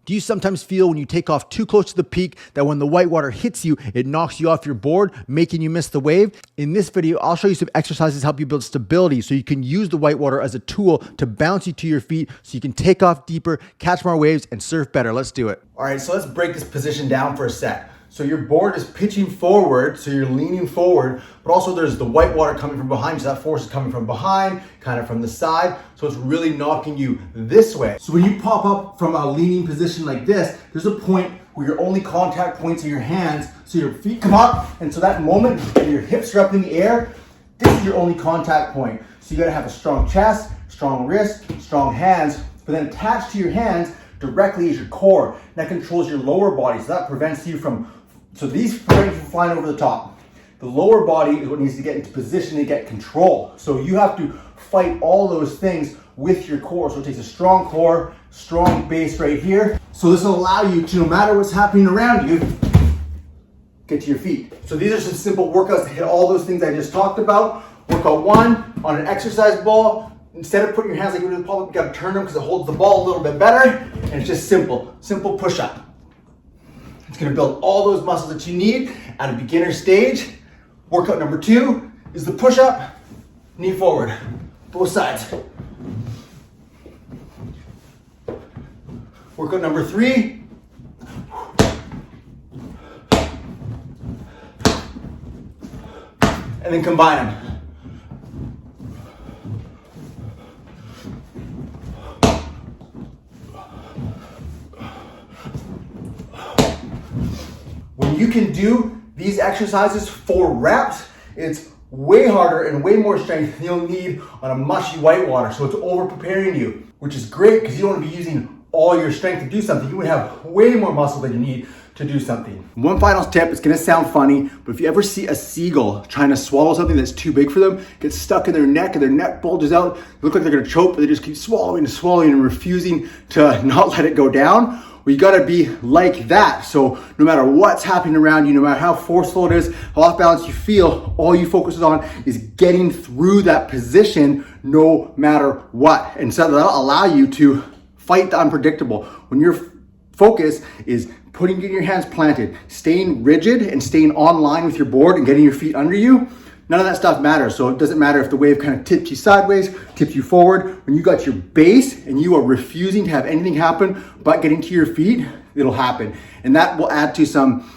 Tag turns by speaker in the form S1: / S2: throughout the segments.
S1: Do you sometimes feel when you take off too close to the peak that when the whitewater hits you, it knocks you off your board, making you miss the wave? In this video, I'll show you some exercises to help you build stability so you can use the whitewater as a tool to bounce you to your feet so you can take off deeper, catch more waves, and surf better. Let's do it.
S2: All right, so let's break this position down for a sec. So your board is pitching forward, so you're leaning forward, but also there's the whitewater coming from behind, so that force is coming from behind, kind of from the side, so it's really knocking you this way. So when you pop up from a leaning position like this, there's a point where your only contact points are your hands, so your feet come up, and so that moment when your hips are up in the air, this is your only contact point. So you gotta have a strong chest, strong wrist, strong hands, but then attached to your hands directly is your core. That controls your lower body, so that prevents you from, so these prevent you from flying over the top. The lower body is what needs to get into position to get control. So you have to fight all those things with your core. So it takes a strong core, strong base right here. So this will allow you to, no matter what's happening around you, get to your feet. So these are some simple workouts to hit all those things I just talked about. Workout one, on an exercise ball, instead of putting your hands like you do in the pull-up, you gotta turn them because it holds the ball a little bit better. And it's just simple push-up. It's gonna build all those muscles that you need at a beginner stage. Workout number two is the push-up, knee forward, both sides. Workout number three, and then combine them. When you can do these exercises 4 reps, it's way harder and way more strength than you'll need on a mushy whitewater. So it's over preparing you, which is great because you don't want to be using all your strength to do something. You would have way more muscle than you need to do something. One final tip, it's gonna sound funny, but if you ever see a seagull trying to swallow something that's too big for them, get stuck in their neck and their neck bulges out, they look like they're gonna choke, but they just keep swallowing and swallowing and refusing to not let it go down. Well, you gotta be like that. So no matter what's happening around you, no matter how forceful it is, how off balance you feel, all you focus on is getting through that position no matter what. And so that'll allow you to fight the unpredictable. When your focus is putting your hands planted, staying rigid and staying on line with your board and getting your feet under you, none of that stuff matters. So it doesn't matter if the wave kind of tips you sideways, tips you forward. When you got your base and you are refusing to have anything happen but getting to your feet, it'll happen. And that will add to some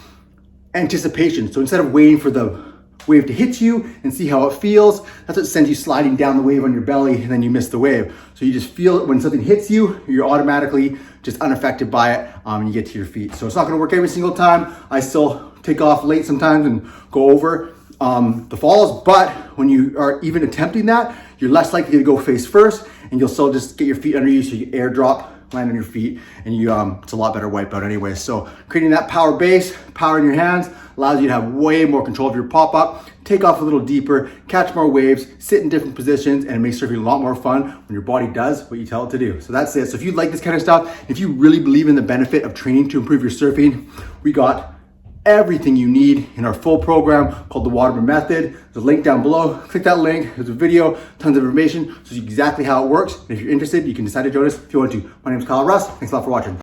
S2: anticipation. So instead of waiting for the wave to hit you and see how it feels, that's what sends you sliding down the wave on your belly and then you miss the wave. So you just feel it when something hits you, you're automatically just unaffected by it and you get to your feet. So it's not gonna work every single time. I still take off late sometimes and go over the falls, but when you are even attempting that, you're less likely to go face first and you'll still just get your feet under you so you airdrop, land on your feet, and you it's a lot better wipeout anyway. So creating that power base, power in your hands, allows you to have way more control of your pop-up, take off a little deeper, catch more waves, sit in different positions, and it makes surfing a lot more fun when your body does what you tell it to do. So that's it. So if you like this kind of stuff, if you really believe in the benefit of training to improve your surfing, we got everything you need in our full program called the Waterman Method. There's a link down below. Click that link. There's a video, tons of information, so you see exactly how it works. And if you're interested, you can decide to join us if you want to. My name is Kyle Russ. Thanks a lot for watching.